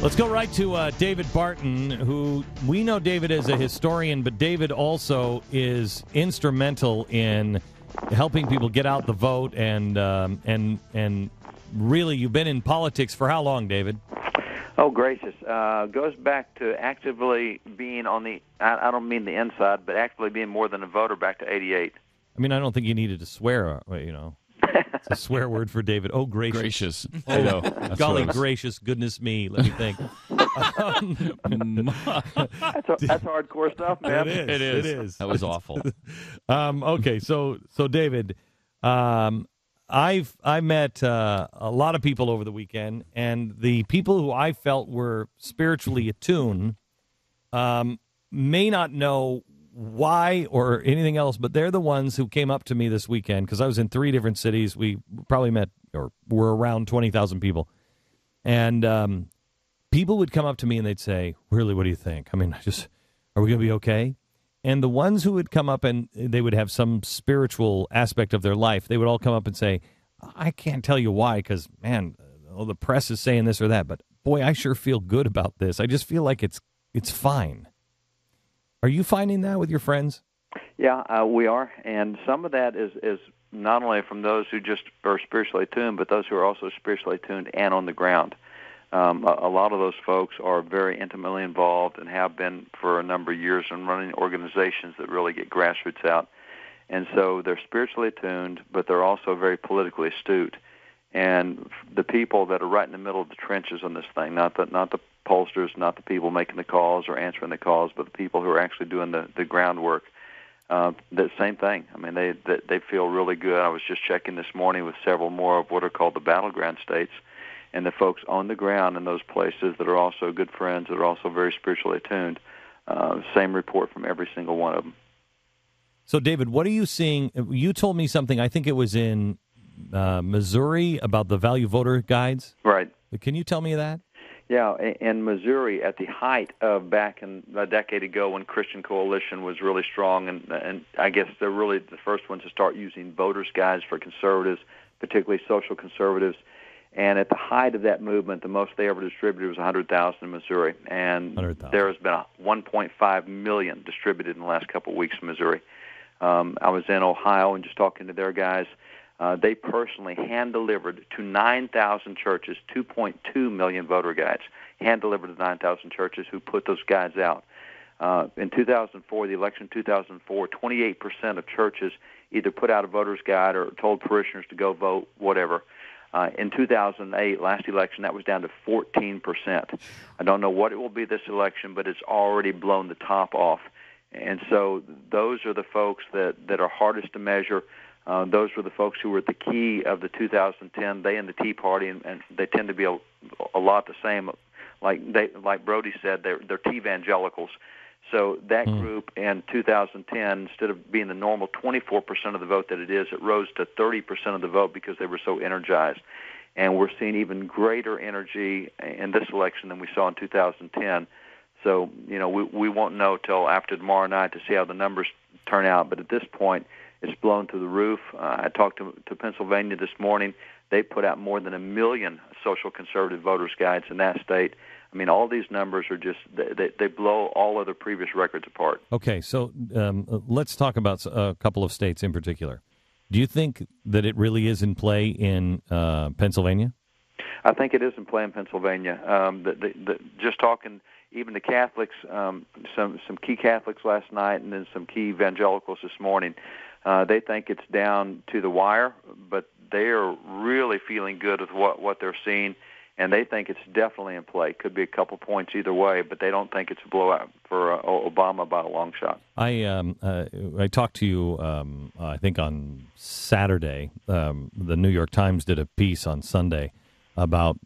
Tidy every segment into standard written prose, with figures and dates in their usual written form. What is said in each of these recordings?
Let's go right to David Barton, who we know David as a historian, but David also is instrumental in helping people get out the vote, and really, you've been in politics for how long, David? Oh, gracious. Goes back to actively being on the, I don't mean the inside, but actively being more than a voter back to 88. I mean, I don't think you needed to swear, you know. It's a swear word for David. Oh, gracious. Gracious. Oh, I know. golly gracious, goodness me. Let me think. That's hardcore stuff, man. It is. That was awful. Okay, so David, I met a lot of people over the weekend, and the people who I felt were spiritually attuned may not know why or anything else, but they're the ones who came up to me this weekend, because I was in 3 different cities. We probably met, or were around 20,000 people. And people would come up to me and they'd say, really, what do you think? I mean, are we going to be okay? And the ones who would come up and they would have some spiritual aspect of their life, they would all come up and say, I can't tell you why, because, man, the press is saying this or that, but boy, I sure feel good about this. I just feel like it's fine. Are you finding that with your friends? Yeah, we are, and some of that is not only from those who just are spiritually attuned, but those who are also spiritually attuned and on the ground. A lot of those folks are very intimately involved and have been for a number of years in running organizations that really get grassroots out. And so they're spiritually attuned, but they're also very politically astute. And the people that are right in the middle of the trenches on this thing, not the pollsters, not the people making the calls or answering the calls, but the people who are actually doing the groundwork, the same thing. I mean, they feel really good. I was just checking this morning with several more of what are called the battleground states, and the folks on the ground in those places that are also good friends, that are also very spiritually attuned, same report from every single one of them. So, David, what are you seeing? You told me something, I think it was in Missouri, about the value voter guides. Right. Can you tell me that? Yeah, in Missouri, at the height of back in a decade ago when Christian Coalition was really strong, and I guess they're really the first ones to start using voters' guides for conservatives, particularly social conservatives. And at the height of that movement, the most they ever distributed was 100,000 in Missouri. And 100,000. There has been 1.5 million distributed in the last couple of weeks in Missouri. I was in Ohio and just talking to their guys. They personally hand-delivered to 9,000 churches 2.2 million voter guides, hand-delivered to 9,000 churches who put those guides out. In 2004, the election in 2004, 28% of churches either put out a voter's guide or told parishioners to go vote, whatever. In 2008, last election, that was down to 14%. I don't know what it will be this election, but it's already blown the top off. And so those are the folks that are hardest to measure. Those were the folks who were at the key of the 2010. They and the Tea Party, and they tend to be a lot the same. Like Brody said, they're T-evangelicals. So that group in 2010, instead of being the normal 24% of the vote that it is, it rose to 30% of the vote because they were so energized. And we're seeing even greater energy in this election than we saw in 2010. So, we won't know till after tomorrow night to see how the numbers turn out. But at this point, it's blown through the roof. I talked to Pennsylvania this morning. They put out more than 1 million social conservative voters' guides in that state. I mean, all these numbers are just, they blow all other previous records apart. Okay, so let's talk about a couple of states in particular. Do you think that it really is in play in Pennsylvania? I think it is in play in Pennsylvania. Just talking, even the Catholics, some key Catholics last night and then some key evangelicals this morning, they think it's down to the wire, but they are really feeling good with what they're seeing. And they think it's definitely in play. Could be a couple points either way, but they don't think it's a blowout for Obama by a long shot. I talked to you, I think on Saturday. The New York Times did a piece on Sunday about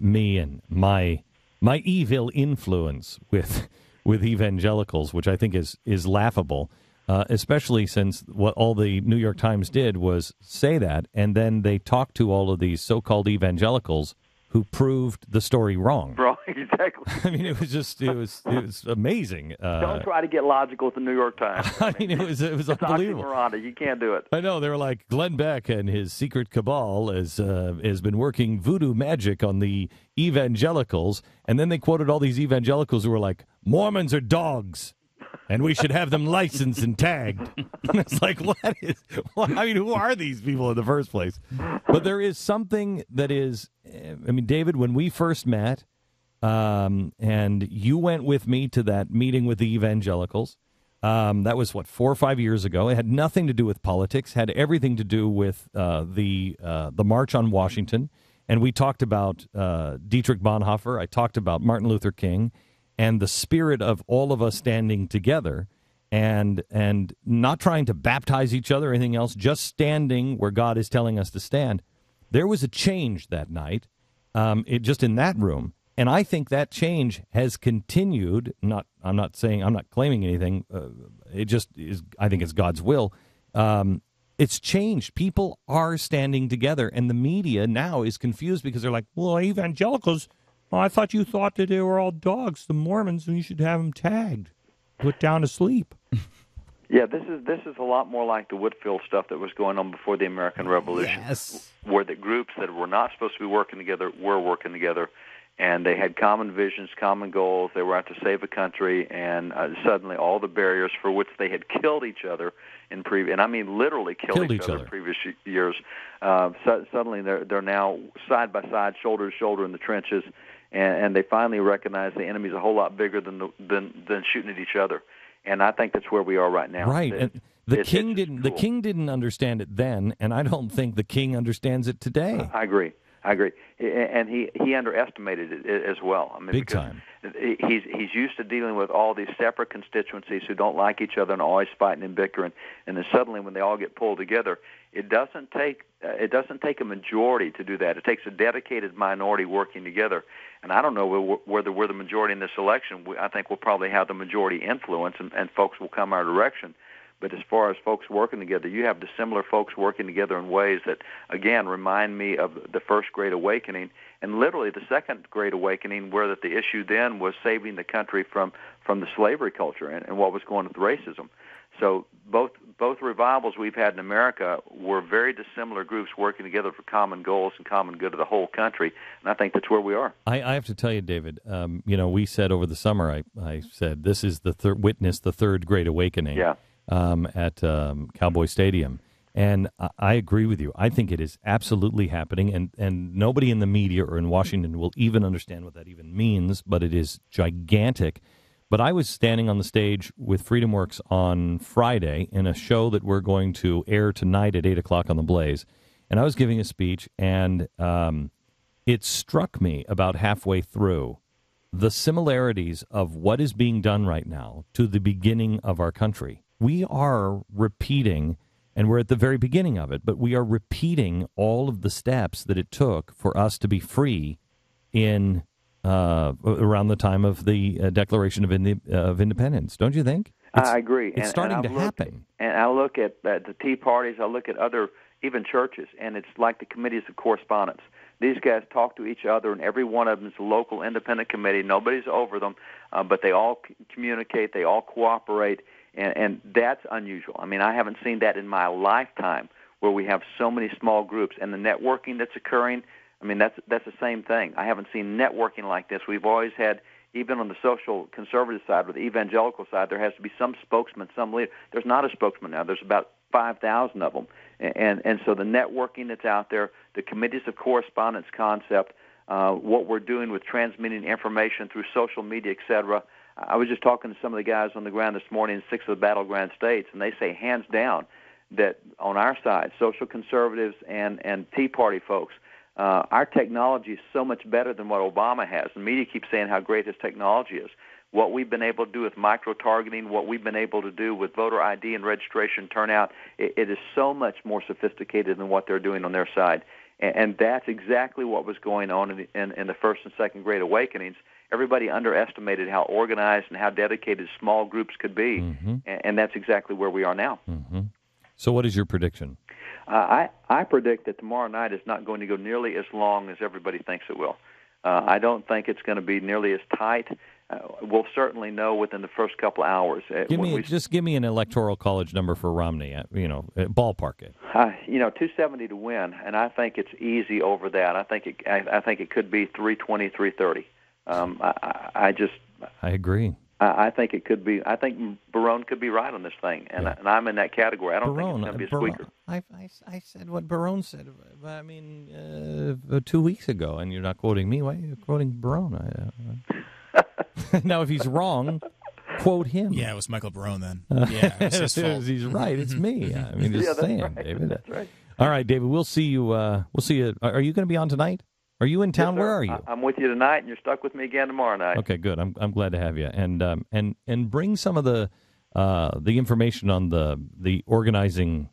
me and my evil influence with evangelicals, which I think is laughable, especially since what all the New York Times did was say that, and then they talked to all of these so-called evangelicals who proved the story wrong. Wrong. exactly. I mean, it was amazing. Don't try to get logical with the New York Times. I mean, it was unbelievable. Oxymoron. You can't do it. I know. They were like, Glenn Beck and his secret cabal has been working voodoo magic on the evangelicals. And then they quoted all these evangelicals who were like, Mormons are dogs, and we should have them licensed and tagged. And it's like, I mean, who are these people in the first place? But there is something that is, I mean, David, when we first met, and you went with me to that meeting with the evangelicals, that was, 4 or 5 years ago. It had nothing to do with politics, had everything to do with the March on Washington. And we talked about Dietrich Bonhoeffer. I talked about Martin Luther King and the spirit of all of us standing together and not trying to baptize each other or anything else, just standing where God is telling us to stand. There was a change that night, just in that room. And I think that change has continued. I'm not claiming anything. It just is. I think it's God's will. It's changed. People are standing together, and the media now is confused because they're like, "Well, evangelicals. Well, I thought you thought that they were all dogs, the Mormons, and you should have them tagged, put down to sleep." Yeah, this is a lot more like the Whitfield stuff that was going on before the American Revolution, Yes. Where the groups that were not supposed to be working together were working together, and they had common visions, common goals. They were out to save a country, and suddenly all the barriers for which they had killed each other in previous, and I mean literally killed each other in previous years, suddenly they're now side by side, shoulder to shoulder in the trenches, and they finally recognize the enemy's a whole lot bigger than shooting at each other. And I think that's where we are right now. Right, and the king didn't understand it then, and I don't think the king understands it today. I agree, and he underestimated it as well. I mean, big time. He's used to dealing with all these separate constituencies who don't like each other and always fighting and bickering, and then suddenly when they all get pulled together, it doesn't take a majority to do that. It takes a dedicated minority working together. And I don't know whether we're the majority in this election. I think we'll probably have the majority influence, and folks will come our direction. But as far as folks working together, you have the similar folks working together in ways that, again, remind me of the First Great Awakening, and literally the Second Great Awakening, where that the issue then was saving the country from the slavery culture and what was going on with racism. So both revivals we've had in America were very dissimilar groups working together for common goals and common good of the whole country, and I think that's where we are. I have to tell you, David, we said over the summer, I said this is witness the Third Great Awakening at Cowboy Stadium, and I agree with you. I think it is absolutely happening, and nobody in the media or in Washington will even understand what that even means, but it is gigantic. But I was standing on the stage with FreedomWorks on Friday in a show that we're going to air tonight at 8 o'clock on The Blaze. And I was giving a speech, and it struck me about halfway through the similarities of what is being done right now to the beginning of our country. We are repeating, and we're at the very beginning of it, but we are repeating all of the steps that it took for us to be free in around the time of the Declaration of Independence, don't you think? I agree. It's starting to happen. And I look at the Tea Parties, I look at other, even churches, and it's like the committees of correspondence. These guys talk to each other, and every one of them is a local independent committee. Nobody's over them, but they all communicate, they all cooperate, and that's unusual. I mean, I haven't seen that in my lifetime, where we have so many small groups, and the networking that's occurring. I mean, that's the same thing. I haven't seen networking like this. We've always had, even on the social conservative side or the evangelical side, there has to be some spokesman, some leader. There's not a spokesman now. There's about 5,000 of them. And so the networking that's out there, the committees of correspondence concept, what we're doing with transmitting information through social media, et cetera. I was just talking to some of the guys on the ground this morning in 6 of the battleground states, and they say hands down that on our side, social conservatives and Tea Party folks, our technology is so much better than what Obama has. The media keeps saying how great his technology is. What we've been able to do with micro-targeting, what we've been able to do with voter ID and registration turnout, it is so much more sophisticated than what they're doing on their side. And that's exactly what was going on in the First and Second Great Awakenings. Everybody underestimated how organized and how dedicated small groups could be, and that's exactly where we are now. Mm-hmm. So what is your prediction? I predict that tomorrow night is not going to go nearly as long as everybody thinks it will. I don't think it's going to be nearly as tight. We'll certainly know within the first couple of hours. Just give me an electoral college number for Romney. Ballpark it. 270 to win, and I think it's easy over that. I think it could be 320, 330. I agree. I think it could be. I think Barone could be right on this thing, and I'm in that category. I don't think it's going to be a squeaker. I said what Barone said. 2 weeks ago, and you're not quoting me. Why are you quoting Barone? Now, if he's wrong, quote him. Yeah, it was Michael Barone then. Yeah, it was his fault. He's right. It's me. I mean, just saying, right. David. That's right. All right, David. We'll see you. We'll see you. Are you going to be on tonight? Are you in town? Yes, where are you? I'm with you tonight, and you're stuck with me again tomorrow night. Okay, good. I'm glad to have you. And bring some of the information on the organizing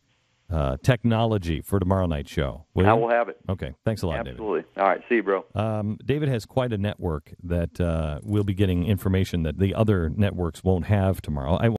technology for tomorrow night's show. I will have it. Okay. Thanks a lot, Absolutely. David. All right. See you, bro. David has quite a network that we'll be getting information that the other networks won't have tomorrow.